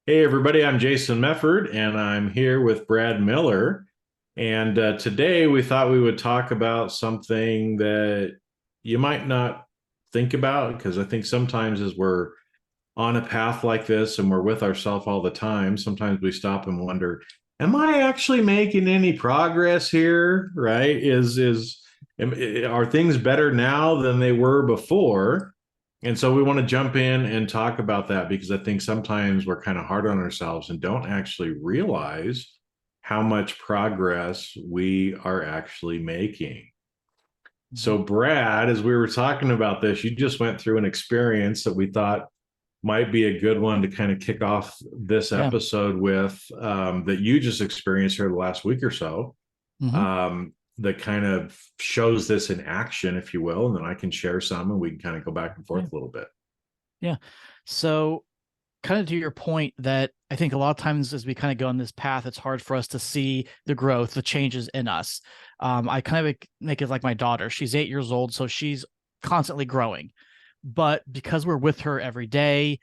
Hey, everybody, I'm Jason Mefford, and I'm here with Brad Miller. And today we thought we would talk about something that you might not think about because I think sometimes as we're on a path like this and we're with ourselves all the time, sometimes we stop and wonder, am I actually making any progress here? Right? Are things better now than they were before? And so we want to jump in and talk about that because I think sometimes we're kind of hard on ourselves and don't actually realize how much progress we are actually making. Mhm. So, Brad, as we were talking about this, you just went through an experience that we thought might be a good one to kind of kick off this Yeah. episode with that you just experienced here the last week or so hmm that kind of shows this in action, if you will. And then I can share some and we can kind of go back and Yeah. forth a little bit. Yeah. So, kind of to your point, that I think a lot of times as we kind of go on this path, it's hard for us to see the growth, the changes in us. I kind of make it like my daughter. She's 8 years old, so she's constantly growing. But because we're with her every day,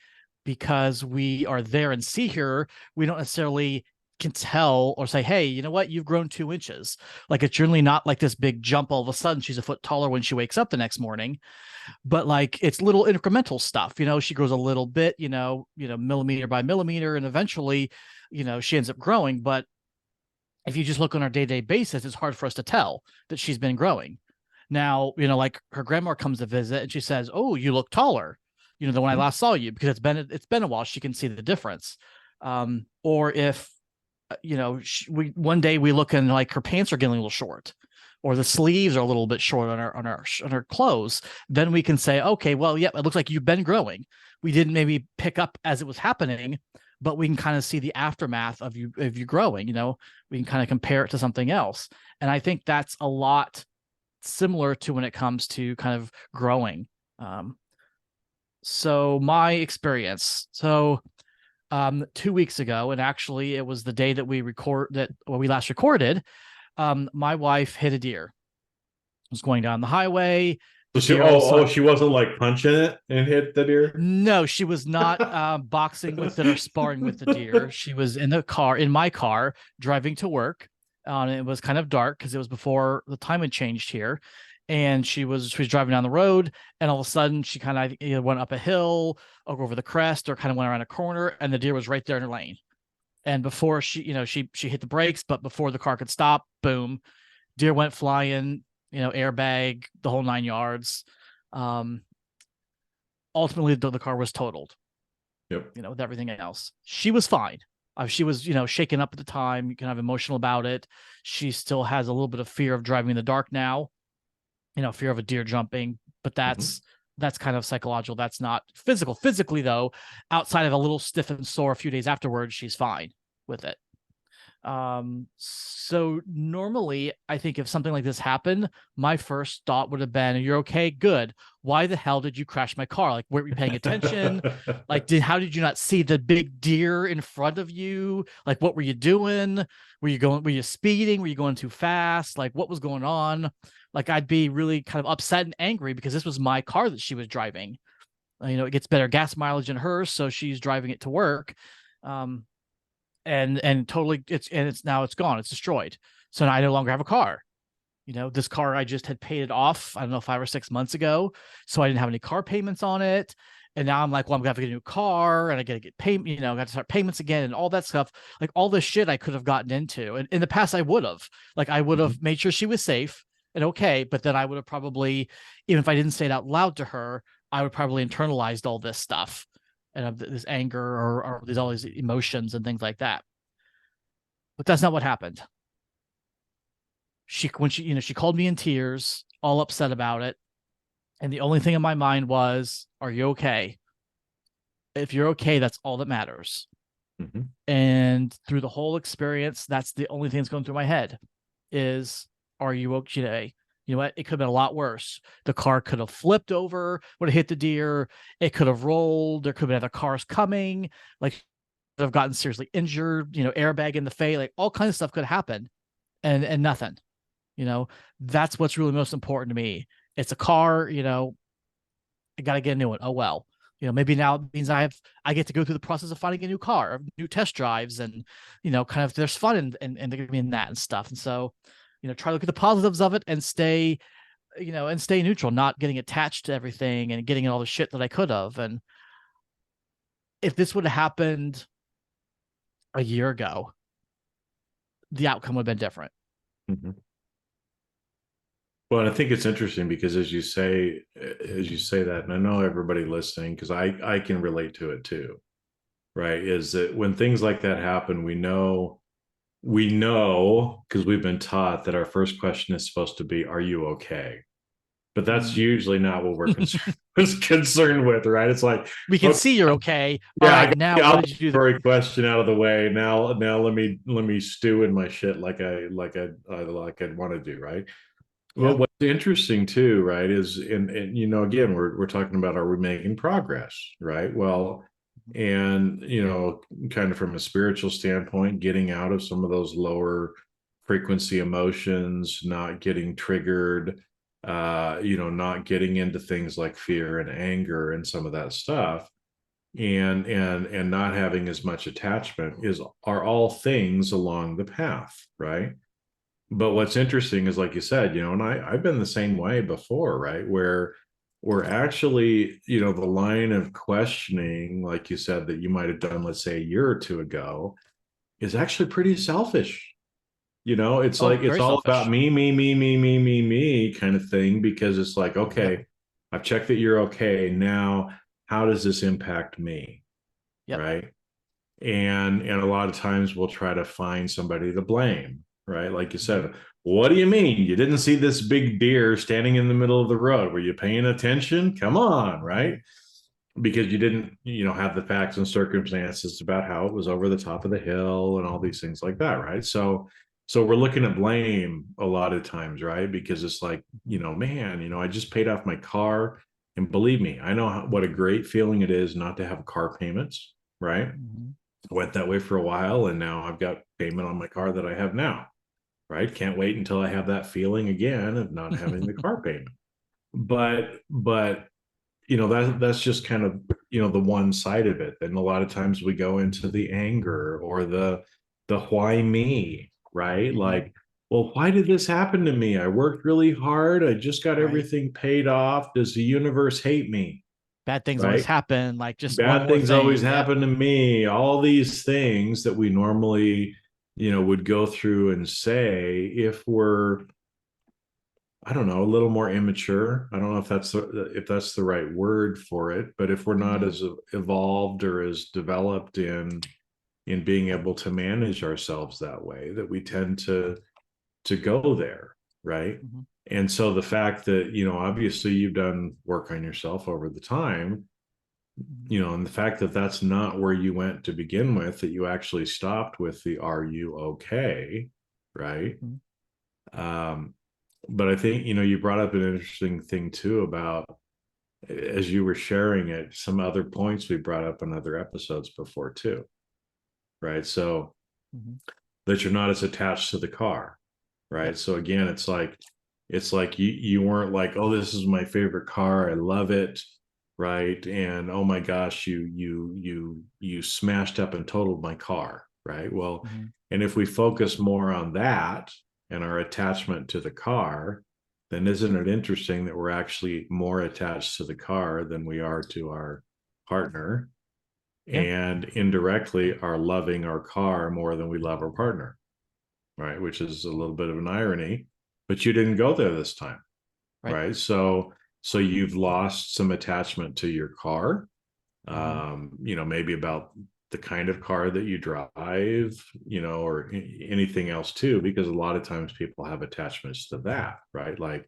because we are there and see her, we don't necessarily can tell or say, hey, you know what, you've grown 2 inches. Like, it's generally not like this big jump all of a sudden she's a foot taller when she wakes up the next morning, but like it's little incremental stuff. She grows a little bit, millimeter by millimeter, and eventually, she ends up growing. But if you just look on our day-to-day basis, it's hard for us to tell that she's been growing. Now, like her grandma comes to visit and she says, oh, you look taller, than when I last saw you, because it's been a while. She can see the difference. Or if we one day we look and like her pants are getting a little short, or the sleeves are a little bit short on her clothes, then we can say, okay, well, yeah, it looks like you've been growing. We didn't maybe pick up as it was happening, but we can kind of see the aftermath of you growing. We can kind of compare it to something else, and I think that's a lot similar to when it comes to kind of growing. Um, so my experience. So 2 weeks ago, and actually it was the day that we last recorded. My wife hit a deer. Was going down the highway. So The deer all of a sudden. she wasn't like punching it and hit the deer. No, she was not boxing with it or sparring with the deer. She was in my car, driving to work. It was kind of dark because it was before the time had changed here. And she was driving down the road, and all of a sudden she kind of either went up a hill or over the crest, or kind of went around a corner, and the deer was right there in her lane. And before she hit the brakes, but before the car could stop, boom, deer went flying, airbag, the whole 9 yards. Um, Ultimately, the car was totaled, Yep. with everything else. She was fine. She was, shaken up at the time, you can have emotional about it. She still has a little bit of fear of driving in the dark now, fear of a deer jumping, but Mhm. that's kind of psychological. That's not physical. Physically, though, outside of a little stiff and sore a few days afterwards, she's fine with it. So normally I think if something like this happened, my first thought would have been, you're okay, good. Why the hell did you crash my car? Like, weren't you paying attention? Like, how did you not see the big deer in front of you? Like, what were you doing? Were you speeding? Were you going too fast? Like, what was going on? Like, I'd be really kind of upset and angry because this was my car that she was driving. It gets better gas mileage than hers, so she's driving it to work. Um, and totally it's now it's gone, it's destroyed. So now I no longer have a car. This car, I just had paid it off, I don't know, 5 or 6 months ago, so I didn't have any car payments on it. And now I'm like, well, I'm gonna have to get a new car, and I gotta get payment, I got to start payments again and all that stuff. Like, all this shit I could have gotten into, and in the past I would have, like, I would Mhm. have made sure she was safe and okay, but then I would have probably, even if I didn't say it out loud to her, I would probably internalized all this stuff, and this anger, or these all these emotions and things like that. But that's not what happened. She called me in tears, all upset about it, and the only thing in my mind was, "Are you okay? If you're okay, that's all that matters." Mhm. And through the whole experience, that's the only thing that's going through my head is, "Are you okay?" You know what? It could have been a lot worse. The car could have flipped over, would have hit the deer. It could have rolled. There could have been other cars coming. Like, could have gotten seriously injured. Airbag in the face. Like, all kinds of stuff could happen, and nothing. You know, that's what's really most important to me. It's a car, I got to get a new one. Oh, well, maybe now it means I get to go through the process of finding a new car, new test drives, and kind of there's fun in that and stuff. And so, try to look at the positives of it and stay neutral, not getting attached to everything and getting all the shit that I could have. And if this would have happened a year ago, the outcome would have been different. Mhm. Well, I think it's interesting because as you say that, and I know everybody listening, because I can relate to it too, right? Is that when things like that happen, we know because we've been taught that our first question is supposed to be, "Are you okay?" But that's Mm. usually not what we're concerned with, right? It's like, We can okay, see you're okay. All yeah, I right, got now the what did you do? obligatory question out of the way. Now let me stew in my shit like I'd want to do, right? Well, Yeah. what's interesting too, right, is and again, we're talking about, are we making progress, right? Well, and kind of from a spiritual standpoint, getting out of some of those lower frequency emotions, not getting triggered, not getting into things like fear and anger and some of that stuff, and not having as much attachment are all things along the path, right? But what's interesting is, like you said, and I've been the same way before, right? Where we're actually, the line of questioning, like you said, that you might have done, let's say, a year or two ago, is actually pretty selfish. It's Oh, like it's very all about selfish. me kind of thing, because it's like, Yep. okay, I've checked that you're okay. Now, how does this impact me? Yep. Right. And a lot of times we'll try to find somebody to blame, right? Like you Mhm. said, what do you mean you didn't see this big deer standing in the middle of the road? Were you paying attention? Come on, Mhm. right? Because you didn't have the facts and circumstances about how it was over the top of the hill and all these things like that, right? So we're looking at blame a lot of times, right? Because it's like, Mhm. man, I just paid off my car, and believe me, I know what a great feeling it is not to have car payments, right? Mhm. Went that way for a while, and now I've got payment on my car that I have now, right? Can't wait until I have that feeling again of not having the car payment. But that's just kind of the one side of it. And a lot of times we go into the anger or the why me, right? Mhm. Like, well, why did this happen to me? I worked really hard, I just got Right. everything paid off. Does the universe hate me? Bad things always Right? happen. Like just one Bad more things always thing. Yep. happen to me. All these things that we normally would go through and say, if we're, I don't know, a little more immature. I don't know if that's the right word for it, but if we're not Mhm. as evolved or as developed in being able to manage ourselves that way, that we tend to go there, right? Mhm. And so the fact that obviously you've done work on yourself over the time, Mhm. and the fact that that's not where you went to begin with, that you actually stopped with the "Are you okay?" Right? Mhm. Um, but I think you brought up an interesting thing too about, as you were sharing it, some other points we brought up in other episodes before too, right? So Mhm. that you're not as attached to the car, Yep. right? So again, it's like you weren't like, oh, this is my favorite car, I love it, right? And oh my gosh, you smashed up and totaled my car, right? Well, Mhm. and if we focus more on that and our attachment to the car, then isn't it interesting that we're actually more attached to the car than we are to our partner, Yeah. and indirectly are loving our car more than we love our partner, right? Which is a little bit of an irony, but you didn't go there this time, Right. right? So you've lost some attachment to your car, Mhm. maybe about the kind of car that you drive, or anything else too, because a lot of times people have attachments to that, right? Like,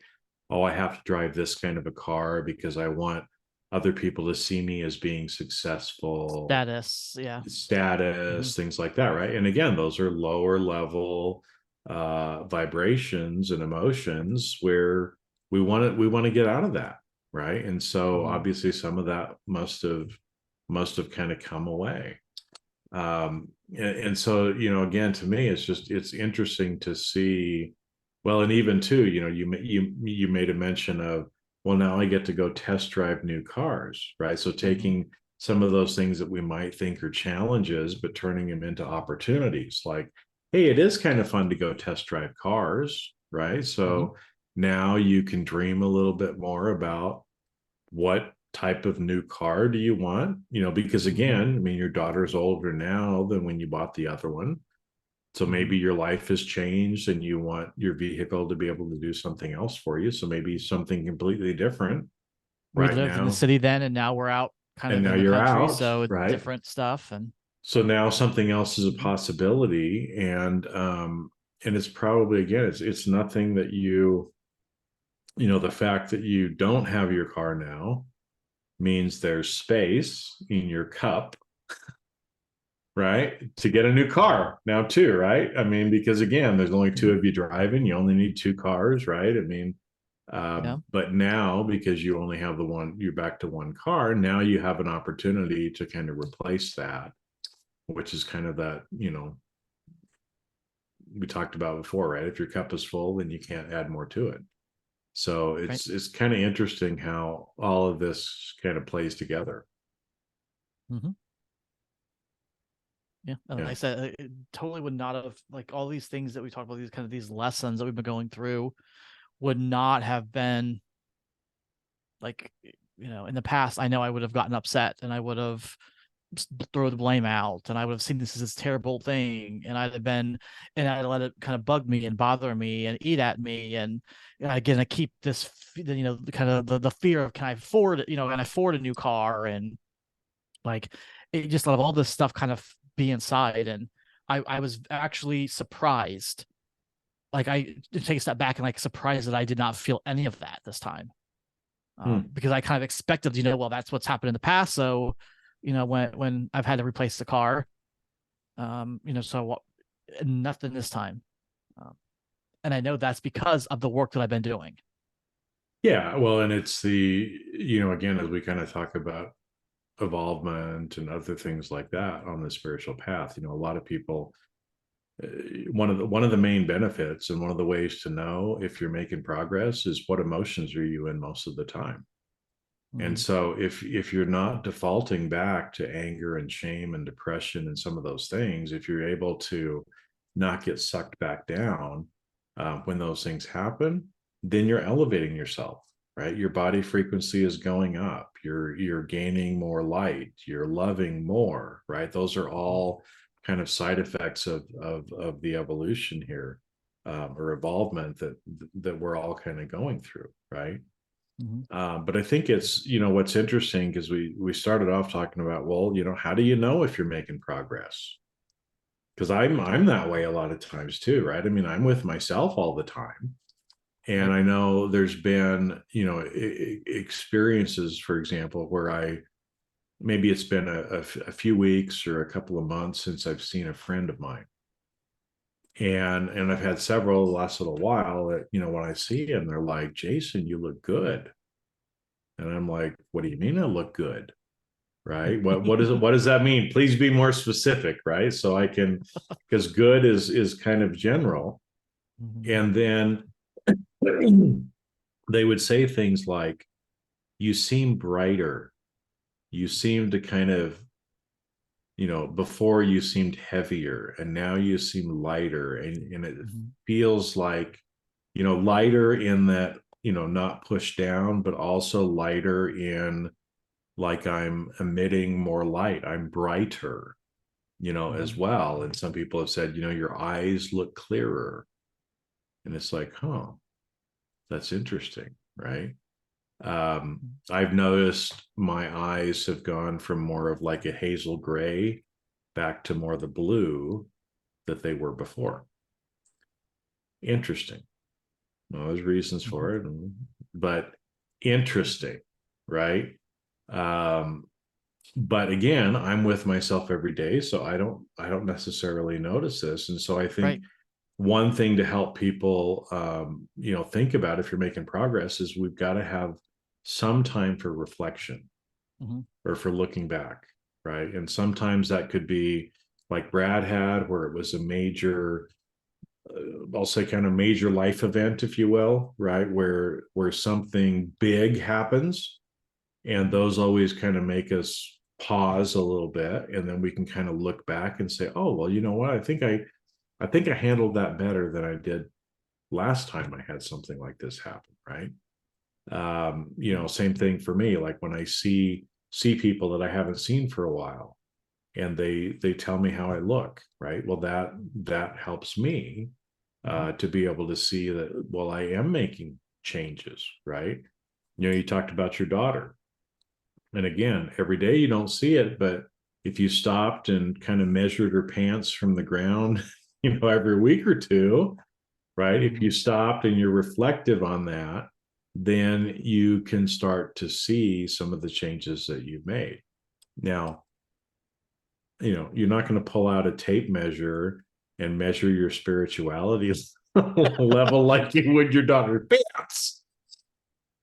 oh, I have to drive this kind of a car because I want other people to see me as being successful, Status. Yeah. Mhm. status, things like that, right? And again, those are lower level vibrations and emotions where we want to get out of that, right? And so Mhm. obviously some of that must have kind of come away. And so again, to me, it's interesting to see. Well, and even too, you made a mention of well, now I get to go test drive new cars, right? So taking some of those things that we might think are challenges, but turning them into opportunities. Like, hey, it is kind of fun to go test drive cars, right? Mm-hmm. So now you can dream a little bit more about what type of new car do you want, because Mm-hmm. again, I mean, your daughter's older now than when you bought the other one. So Mm-hmm. maybe your life has changed and you want your vehicle to be able to do something else for you. So maybe something completely different We right lived in the now. city then, and now we're out kind And of now in the you're country, out, so right? different stuff. And So now something else is a Mhm. possibility. And it's probably, again, it's nothing that the fact that you don't have your car now means there's space in your cup, right? To get a new car now too, right? I mean, because again, there's only two Mhm. of you driving, you only need two cars, right? I mean, Yeah, but now because you only have the one, you're back to one car. Now you have an opportunity to kind of replace that, which is kind of that, we talked about before, right? If your cup is full, then you can't add more to it. So right. it's kind of interesting how all of this kind of plays together. Mm-hmm. Yeah, and like Yeah. I said, it totally would not have, like, all these things that we talked about, these kind of these lessons that we've been going through, would not have been like, in the past. I know I would have gotten upset, and I would have throw the blame out, and I would have seen this as this terrible thing, and I'd let it kind of bug me and bother me and eat at me. And again, I keep this, kind of the fear of, can I afford it, can I afford a new car? And like, it just let all this stuff kind of be inside. And I was actually surprised, like, I take a step back and, like, surprised that I did not feel any of that this time. Hmm. Because I kind of expected, well, that's what's happened in the past. So, when I've had to replace the car, so what, nothing this time. Um, and I know that's because of the work that I've been doing. Yeah. Well, and it's again, as we kind of talk about evolvement and other things like that on the spiritual path, a lot of people, uh, one of the main benefits and one of the ways to know if you're making progress is what emotions are you in most of the time. And Mm-hmm. so if you're not defaulting back to anger and shame and depression and some of those things, if you're able to not get sucked back down when those things happen, then you're elevating yourself, right? Your body frequency is going up. You're gaining more light. You're loving more, right? Those are all kind of side effects of the evolution here, or evolvement that we're all kind of going through, right? Mm-hmm. But I think it's, what's interesting because we started off talking about, well, how do you know if you're making progress? Because I'm that way a lot of times too, right? I mean, I'm with myself all the time, and Right. I know there's been, experiences, for example, where maybe it's been a few weeks or a couple of months since I've seen a friend of mine, and I've had several the last little while that, when I see them, they're like, Jason, you look good. And I'm like, what do you mean I look good? Right? What does that mean? Please be more specific, right? So I can, because good is kind of general. Mm-hmm. And then they would say things like, you seem brighter. You seem to kind of, before you seemed heavier and now you seem lighter. And it Mm-hmm. feels like, lighter in that, not pushed down, but also lighter in, like, I'm emitting more light. I'm brighter, as Mm-hmm. well. And some people have said, your eyes look clearer. And it's like, huh, that's interesting, right? I've noticed my eyes have gone from more of like a hazel gray back to more the blue that they were before. Interesting. Well, there's reasons Mm-hmm. for it, but interesting, right? Um, but again, I'm with myself every day, so I don't necessarily notice this. And so I think Right. one thing to help people, think about if you're making progress is we've got to have some time for reflection Mm-hmm. or for looking back, right? And sometimes that could be like Brad had, where it was a major I'll say kind of major life event, if you will, right? Where something big happens, and those always kind of make us pause a little bit, and then we can kind of look back and say, oh, well, you know what? I think I handled that better than I did last time I had something like this happen, right? Same thing for me. Like when I see people that I haven't seen for a while, and they tell me how I look, right? Well, that helps me to be able to see that, well, I am making changes, right? You talked about your daughter, and again, every day you don't see it, but if you stopped and kind of measured her pants from the ground, every week or two, right? If you stopped and you're reflective on that, then you can start to see some of the changes that you've made. Now, you're not going to pull out a tape measure and measure your spirituality level like you would your daughter's pants,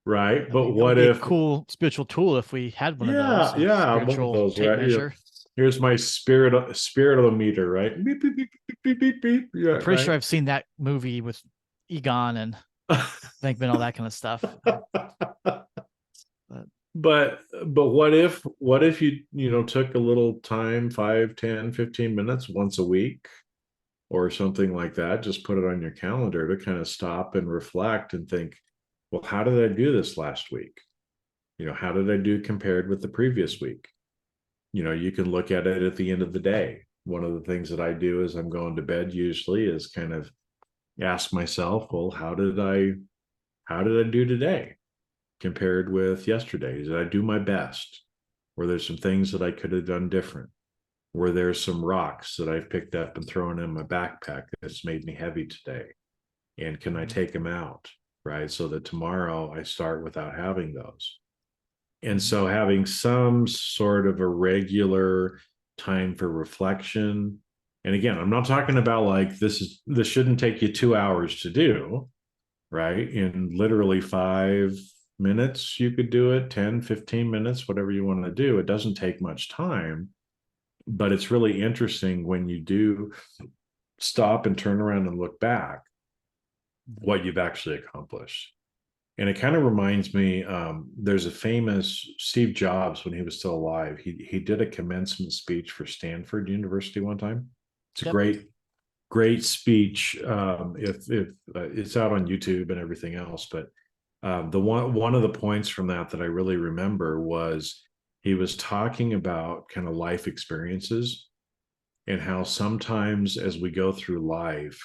right? But That would what be a if, cool spiritual tool if we had one of those, a yeah, one of spiritual those, tape right? measure. Here's my spiritometer, right? Beep, beep, beep, beep, beep, beep. Yeah, I'm pretty right. sure I've seen that movie with Egon and Venkman, all that kind of stuff. But but what if you took a little time, 5, 10, 15 minutes once a week or something like that, just put it on your calendar to kind of stop and reflect and think, well, how did I do this last week? How did I do compared with the previous week? You can look at it at the end of the day. One of the things that I do as I'm going to bed usually is kind of ask myself, well, how did I do today compared with yesterday? Did I do my best? Were there some things that I could have done different? Were there some rocks that I've picked up and thrown in my backpack that's made me heavy today? And can I take them out? Right. So that tomorrow I start without having those. And so having some sort of a regular time for reflection. And again, I'm not talking about like this shouldn't take you 2 hours to do, right? In literally 5 minutes, you could do it, 10, 15 minutes, whatever you want to do. It doesn't take much time, but it's really interesting when you do stop and turn around and look back what you've actually accomplished. And it kind of reminds me, there's a famous Steve Jobs when he was still alive. He did a commencement speech for Stanford University one time. It's a yep. great speech. If it's out on YouTube and everything else, but the one of the points from that I really remember was he was talking about kind of life experiences and how sometimes as we go through life,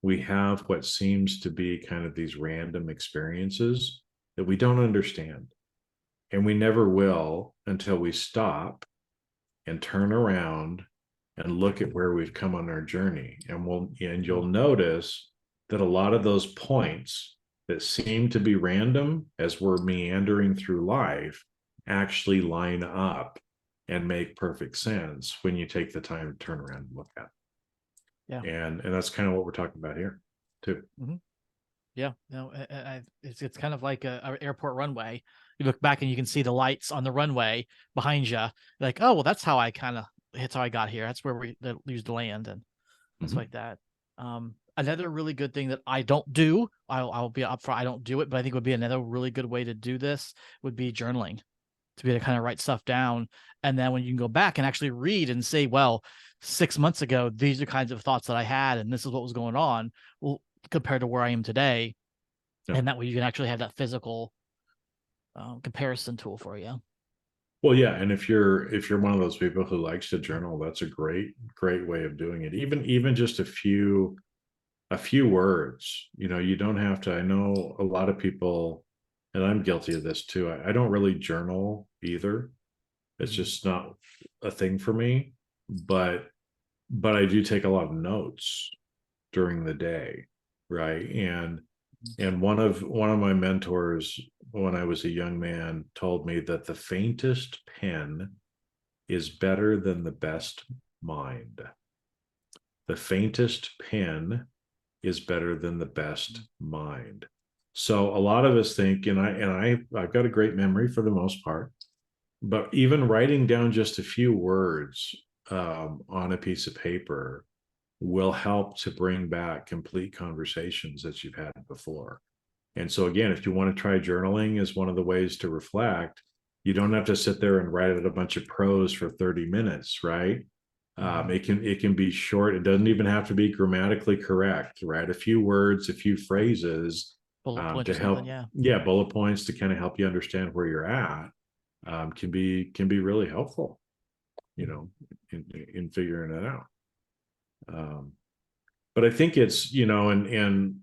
we have what seems to be kind of these random experiences that we don't understand. And we never will until we stop and turn around and look at where we've come on our journey. And you'll notice that a lot of those points that seem to be random as we're meandering through life actually line up and make perfect sense when you take the time to turn around and look at it. Yeah. And that's kind of what we're talking about here too. Mm-hmm. Yeah. No, it's kind of like a airport runway. You look back and you can see the lights on the runway behind you. Like, oh, well, that's how I got here. That's where we used to land and things like that. Another really good thing that I don't do, I'll be upfront, I don't do it, but I think would be another really good way to do this would be journaling, to be able to kind of write stuff down. And then when you can go back and actually read and say, well, 6 months ago, these are kinds of thoughts that I had, and this is what was going on. Well, compared to where I am today. Yeah. And that way you can actually have that physical comparison tool for you. Well, yeah, and if you're one of those people who likes to journal, that's a great way of doing it. Even just a few words. You don't have to. I know a lot of people, and I'm guilty of this too. I don't really journal either. It's just not a thing for me. But I do take a lot of notes during the day, right? And one of my mentors when I was a young man told me that the faintest pen is better than the best mind. The faintest pen is better than the best mind. So a lot of us think, and I've got a great memory for the most part, but even writing down just a few words on a piece of paper will help to bring back complete conversations that you've had before. And so again, if you want to try journaling as one of the ways to reflect, you don't have to sit there and write out a bunch of prose for 30 minutes, right? It can be short. It doesn't even have to be grammatically correct, right? A few words, a few phrases Bullet points or to something. help, Yeah. yeah, bullet points to kind of help you understand where you're at, can be really helpful, in figuring it out. Um, but I think it's, and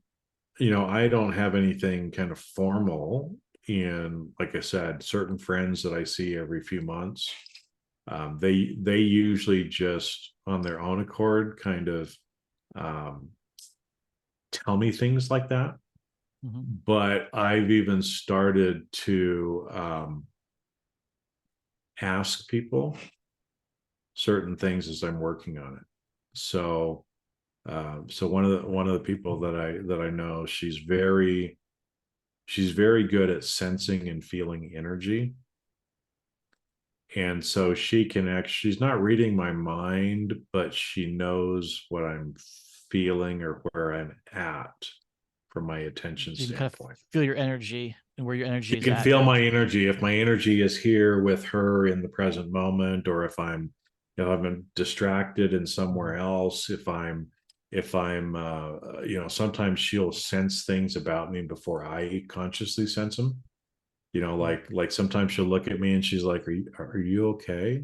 I don't have anything kind of formal in, like I said, certain friends that I see every few months. They usually just on their own accord kind of um, tell me things like that. Mm-hmm. But I've even started to ask people certain things as I'm working on it. So one of the people that I know, she's very good at sensing and feeling energy. And so she's not reading my mind, but she knows what I'm feeling or where I'm at from my attention So you can kind of standpoint. feel your energy and where your energy She is can at. feel Yeah. my energy. If my energy is here with her in the present moment, or if I'm distracted and somewhere else, if I'm sometimes she'll sense things about me before I consciously sense them. Like sometimes she'll look at me and she's like, are you okay?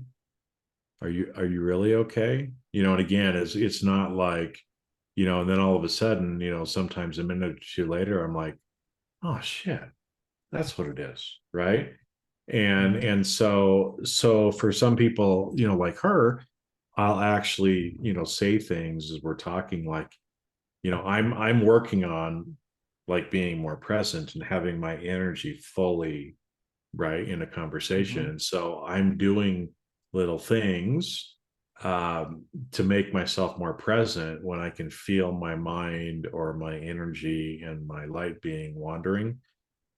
Are you really okay? And again, it's not like, and then all of a sudden, sometimes a minute or two later, I'm like, oh shit, that's what it is, right? and Mm-hmm. and so for some people, like her, I'll actually, say things as we're talking, like, I'm working on, like, being more present and having my energy fully right in a conversation. Mm-hmm. And so I'm doing little things to make myself more present when I can feel my mind or my energy and my light being wandering.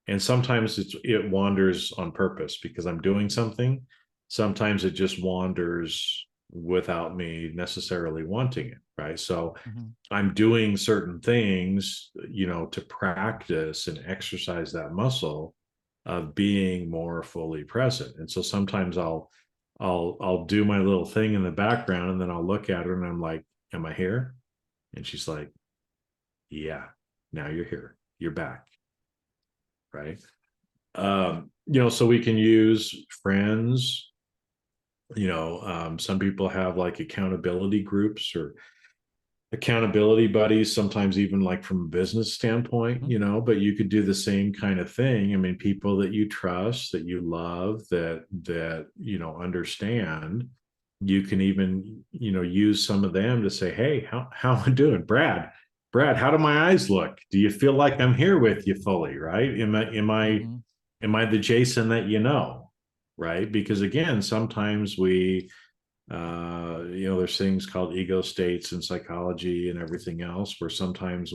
And sometimes it wanders on purpose because I'm doing something. Sometimes it just wanders without me necessarily wanting it, right? So Mm-hmm. I'm doing certain things, to practice and exercise that muscle of being more fully present. And so sometimes I'll do my little thing in the background, and then I'll look at her and I'm like, am I here? And she's like, yeah, now you're here. You're back. Right. So we can use friends. Some people have like accountability groups or accountability buddies, sometimes even like from a business standpoint, Mm-hmm. but you could do the same kind of thing. I mean, people that you trust, that you love, that understand. You can even, use some of them to say, hey, how am I doing? Brad, how do my eyes look? Do you feel like I'm here with you fully? Right? Mm-hmm. Am I the Jason that you know? Right? Because again, sometimes there's things called ego states in psychology and everything else, where sometimes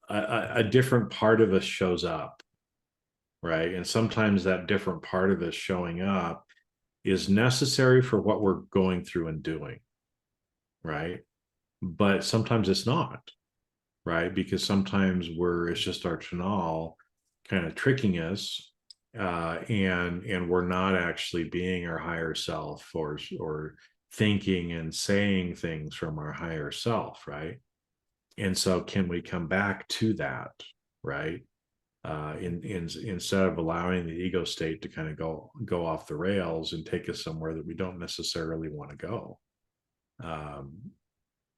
a different part of us shows up, right? And sometimes that different part of us showing up is necessary for what we're going through and doing, right? But sometimes it's not, right? Because sometimes it's just our Chanel kind of tricking us, and we're not actually being our higher self, or thinking and saying things from our higher self, right? And so, can we come back to that, right? Instead of allowing the ego state to kind of go off the rails and take us somewhere that we don't necessarily want to go. Um,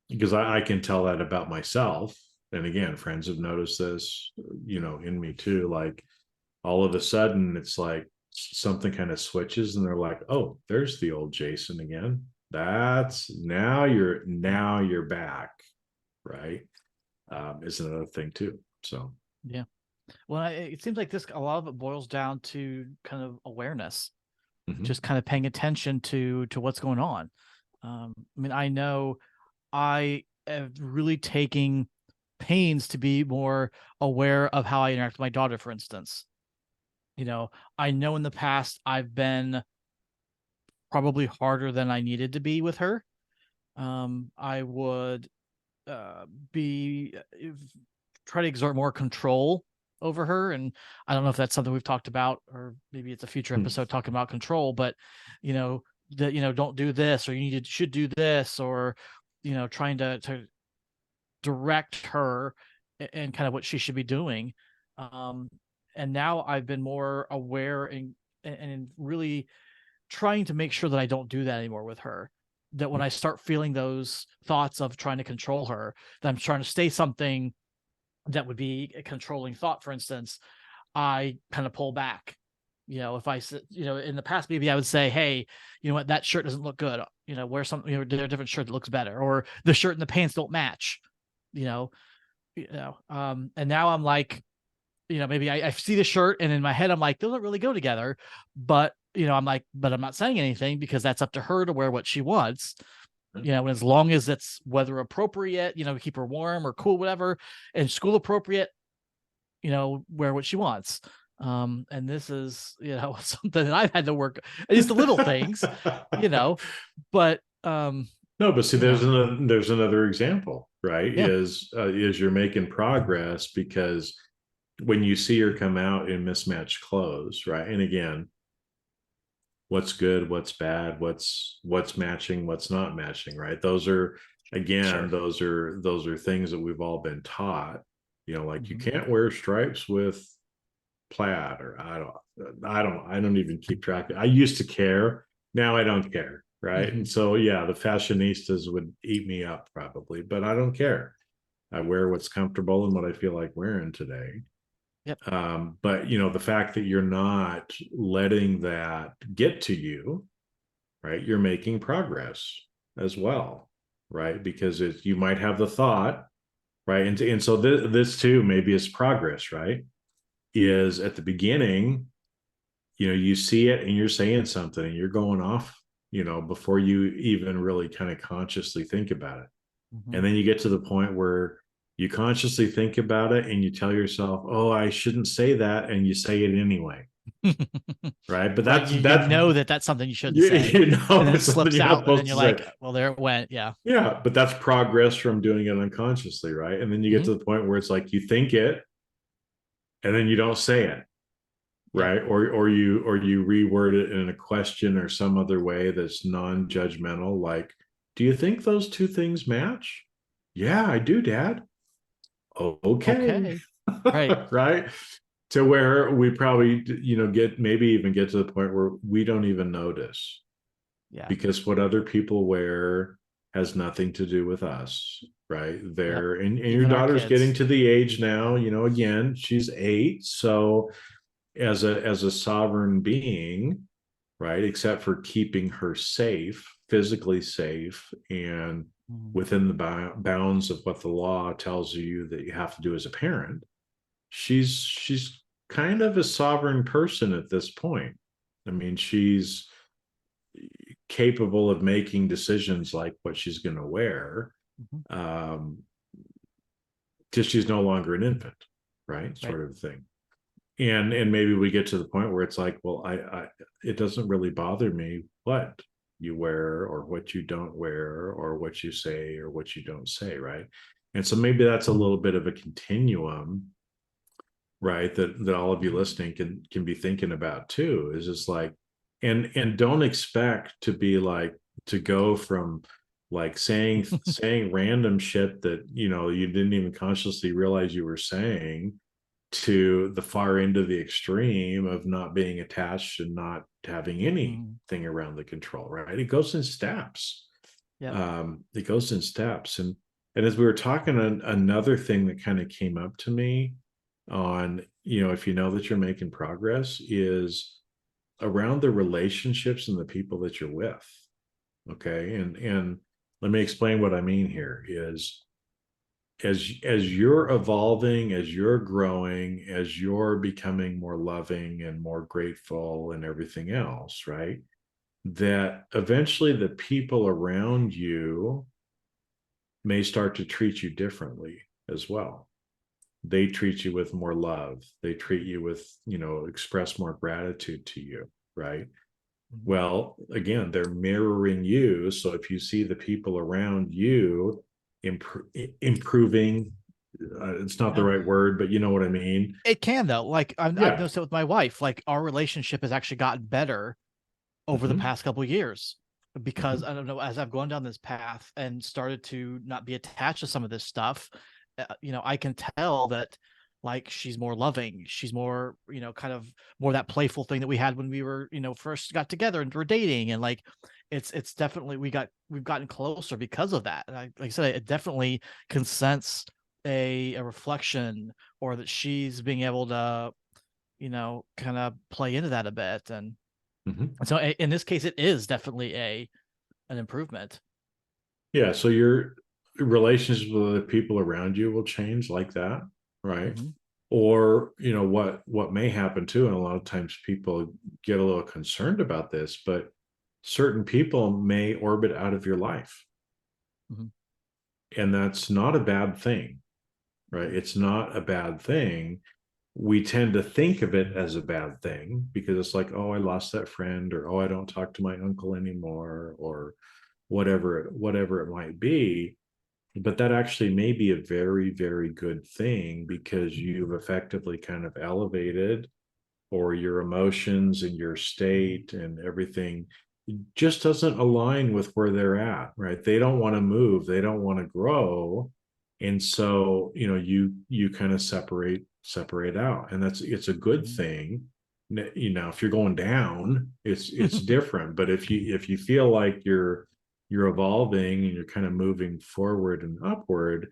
because I can tell that about myself. And again, friends have noticed this, in me too. Like, all of a sudden, it's like something kind of switches, and they're like, "Oh, there's the old Jason again. That's now you're back, right?" Is another thing too. So, Yeah. Well, it seems like this, a lot of it boils down to kind of awareness, mhm. just kind of paying attention to what's going on. I mean, I know I am really taking pains to be more aware of how I interact with my daughter, for instance. I know in the past I've been probably harder than I needed to be with her. I would uh, be try to exert more control over her. And I don't know if that's something we've talked about, or maybe it's a future Hmm. episode talking about control, but you know, that, don't do this, or should do this, or, trying to direct her and kind of what she should be doing. Um, and now I've been more aware and really trying to make sure that I don't do that anymore with her. That when I start feeling those thoughts of trying to control her, that I'm trying to say something that would be a controlling thought, for instance, I kind of pull back. If in the past, maybe I would say, hey, you know what, that shirt doesn't look good. Wear something, a different shirt that looks better, or the shirt and the pants don't match. You know, and now I'm like, maybe I see the shirt and in my head I'm like, those don't really go together. But I'm like, but I'm not saying anything because that's up to her to wear what she wants. And as long as it's weather appropriate, keep her warm or cool, whatever, and school appropriate, wear what she wants. And this is, something that I've had to work, just the little things, you know, but No, but see, you know, there's another example, right? yeah. Is you're making progress because when you see her come out in mismatched clothes, right? And again, what's good, what's bad, what's matching, what's not matching, right? Those are, again, Sure. those are things that we've all been taught. Like you Mm-hmm. can't wear stripes with plaid, or I don't even keep track. I used to care. Now I don't care. Right. Mm-hmm. And so, yeah, the fashionistas would eat me up probably, but I don't care. I wear what's comfortable and what I feel like wearing today. Yep. But the fact that you're not letting that get to you, right? You're making progress as well, right? Because you might have the thought, right? And so this too maybe is progress, right? Is at the beginning, you see it and you're saying something and you're going off, before you even really kind of consciously think about it. Mm-hmm. And then you get to the point where you consciously think about it and you tell yourself, oh, I shouldn't say that. And you say it anyway. Right. But Right. You know that that's something you shouldn't say, and then it it's something slips you're not out, and then supposed you're to say. like, well, there it went. Yeah. Yeah. But that's progress from doing it unconsciously. Right. And then you get Mm-hmm. to the point where it's like you think it and then you don't say it. Yep. Right. Or you reword it in a question or some other way that's non-judgmental, like, do you think those two things match? Yeah, I do, Dad. Oh, okay. Okay. Right. Right. To where we probably get to the point where we don't even notice, Yeah. because what other people wear has nothing to do with us. Right. Yep. There, and your Even our daughter's getting kids. to the age now, again, she's 8. So as a sovereign being, right, except for keeping her safe, physically safe, and Mhm. within the bounds of what the law tells you that you have to do as a parent, she's kind of a sovereign person at this point. I mean, she's capable of making decisions like what she's going to wear, Mhm. um, till she's no longer an infant, right, Right. sort of thing. And maybe we get to the point where it's like, well, I it doesn't really bother me what you wear or what you don't wear or what you say or what you don't say, right? And so maybe that's a little bit of a continuum, right, that all of you listening can be thinking about too. Is just like, and don't expect to be like, to go from like saying random shit that you didn't even consciously realize you were saying, to the far end of the extreme of not being attached and not having Mhm. anything around the control, right? It goes in steps. Yep. It goes in steps. And as we were talking, another thing that kind of came up to me on, if you know that you're making progress, is around the relationships and the people that you're with. Okay. And let me explain what I mean here is, as you're evolving, as you're growing, as you're becoming more loving and more grateful and everything else, right? That eventually the people around you may start to treat you differently as well. They treat you with more love. They treat you with, express more gratitude to you, right? Mhm. Well, again, they're mirroring you. So if you see the people around you improving, it's not the Yeah. right word, but you know what I mean. It can though. Like I've Yeah. noticed it with my wife. Like our relationship has actually gotten better over the Hmm. past couple of years because Hmm. I don't know, as I've gone down this path and started to not be attached to some of this stuff, I can tell that like she's more loving, she's more, kind of more that playful thing that we had when we were, first got together and were dating, and like it's definitely we've gotten closer because of that. And like I said, it definitely can sense a reflection, or that she's being able to, kind of play into that a bit. And Hmm. so in this case, it is definitely an improvement. Yeah. So your relationships with other people around you will change like that, right? Hmm. Or, what may happen too, and a lot of times people get a little concerned about this, but certain people may orbit out of your life. Hmm. And that's not a bad thing, right? Hmm. It's not a bad thing. We tend to think of it as a bad thing because it's like, oh, I lost that friend, or oh, I don't talk to my uncle anymore, or whatever it might be. But that actually may be a very, very good thing because you've effectively kind of elevated, or your emotions and your state and everything just doesn't align with where they're at, right? They don't want to move, they don't want to grow. And so, you kind of separate out. And it's a good Hmm. thing. If you're going down, it's different. But if you feel like you're evolving and you're kind of moving forward and upward,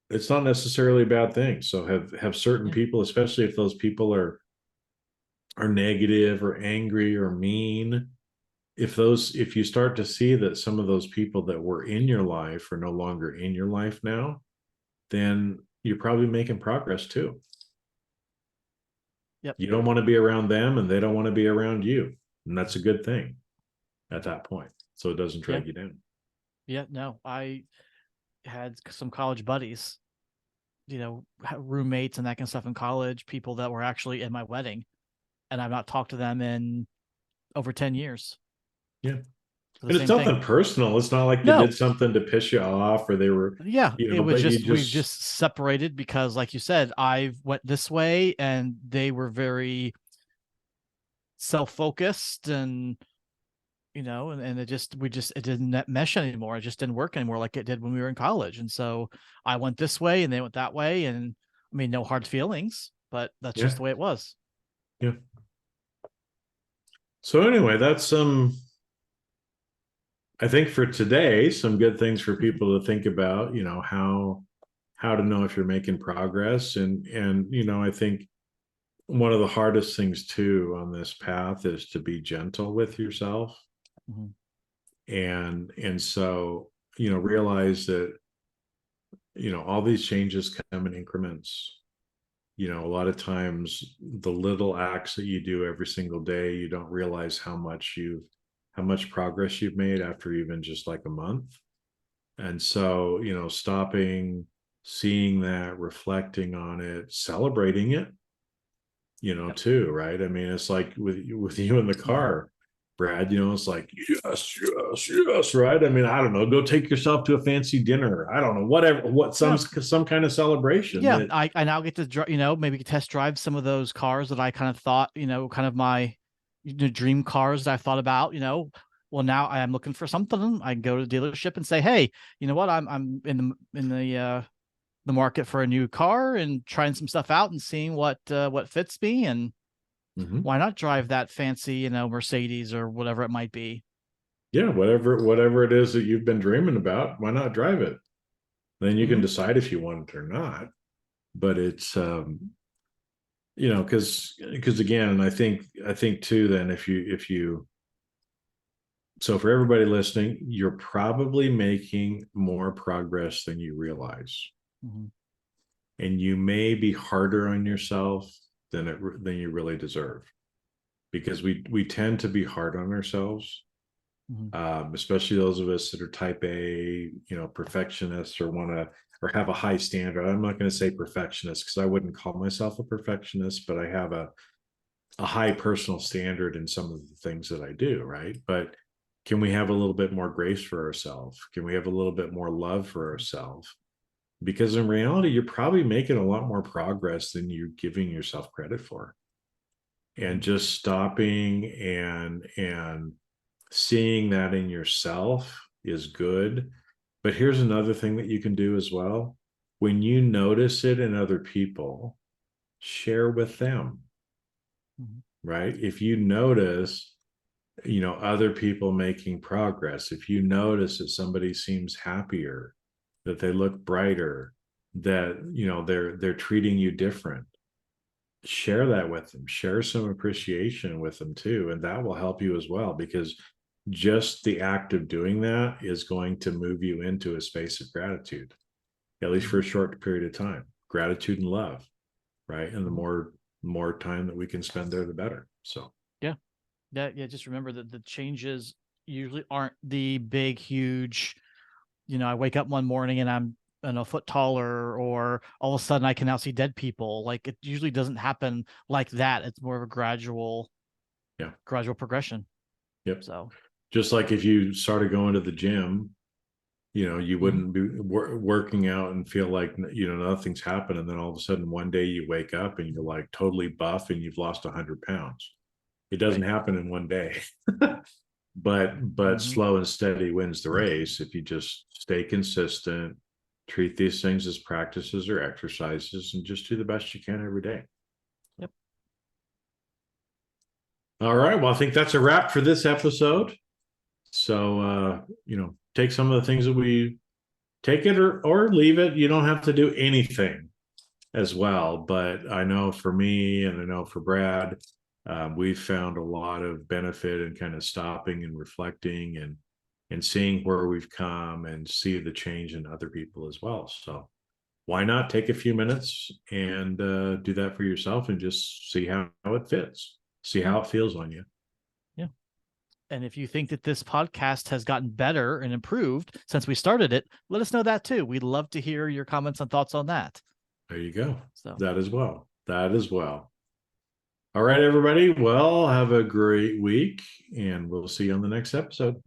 it's not necessarily a bad thing. So have certain Yeah. people, especially if those people are negative or angry or mean, if you start to see that some of those people that were in your life are no longer in your life now, then you're probably making progress too. Yep. You don't want to be around them and they don't want to be around you, and that's a good thing at that point, so it doesn't Yeah. drag you down. Yeah. No, I had some college buddies, roommates and that kind of stuff in college, people that were actually in my wedding, and I've not talked to them in over 10 years Yeah. for the And it's same thing. nothing personal. It's not like they did No. something to piss you off, or they were, Yeah, it was but you just we've just. just separated because, like you said, I went this way and they were very self-focused, and and it didn't mesh anymore. It just didn't work anymore like it did when we were in college. And so I went this way and they went that way. And I mean, no hard feelings, but that's just Yeah. the way it was. Yeah. So anyway, that's I think for today, some good things for people to think about, how to know if you're making progress. And I think one of the hardest things too on this path is to be gentle with yourself. Mhm. And so, realize that, all these changes come in increments. A lot of times the little acts that you do every single day, you don't realize how much progress you've made after even just like a month. And so, stopping, seeing that, reflecting on it, celebrating it, Yep. too, right? I mean, it's like with you in the Mhm. car, Brad, it's like, yes, yes, yes, right? I mean, I don't know, go take yourself to a fancy dinner. I don't know, whatever, Yeah. some kind of celebration Yeah. that. I now get to, maybe test drive some of those cars that I kind of thought, kind of my dream cars that I thought about, well, now I am looking for something. I can go to the dealership and say, hey, you know what? I'm the market for a new car and trying some stuff out and seeing what fits me. And Mhm. why not drive that fancy, Mercedes or whatever it might be. Yeah, whatever it is that you've been dreaming about, why not drive it? Then you can Hmm. decide if you want it or not. But it's because again, I think too, then if you so for everybody listening, you're probably making more progress than you realize. Hmm. And you may be harder on yourself than you really deserve, because we tend to be hard on ourselves, Hmm. especially those of us that are type A, perfectionists, or want to, or have a high standard. I'm not going to say perfectionist because I wouldn't call myself a perfectionist, but I have a high personal standard in some of the things that I do, right? But can we have a little bit more grace for ourselves? Can we have a little bit more love for ourselves? Because in reality, you're probably making a lot more progress than you're giving yourself credit for. And just stopping and seeing that in yourself is good. But here's another thing that you can do as well. When you notice it in other people, share with them, Mhm. right? If you notice, other people making progress, if you notice that somebody seems happier, that they look brighter, that, they're treating you different, share that with them, share some appreciation with them too. And that will help you as well, because just the act of doing that is going to move you into a space of gratitude, at least for a short period of time. Gratitude and love, right? And the more time that we can spend there, the better. So Yeah. Yeah. Just remember that the changes usually aren't the big, huge, I wake up one morning and I'm a foot taller, or all of a sudden I can now see dead people. Like, it usually doesn't happen like that. It's more of a yeah, gradual progression. yep. So Just like if you started going to the gym, you Mhm. wouldn't be working out and feel like, nothing's happened. And then all of a sudden one day you wake up and you're like totally buff and you've lost 100 pounds. It doesn't Right. happen in one day. but Mhm. slow and steady wins the race if you just stay consistent, treat these things as practices or exercises, and just do the best you can every day. Yep. All right, well, I think that's a wrap for this episode. So take some of the things that we take it or leave it. You don't have to do anything as well. But I know for me, and I know for Brad, we've found a lot of benefit in kind of stopping and reflecting and seeing where we've come and see the change in other people as well. So why not take a few minutes and do that for yourself and just see how it fits, see Yeah. how it feels on you. Yeah. And if you think that this podcast has gotten better and improved since we started it, let us know that too. We'd love to hear your comments and thoughts on that. There you go. So, That as well. That as well. All right, everybody. Well, have a great week, and we'll see you on the next episode.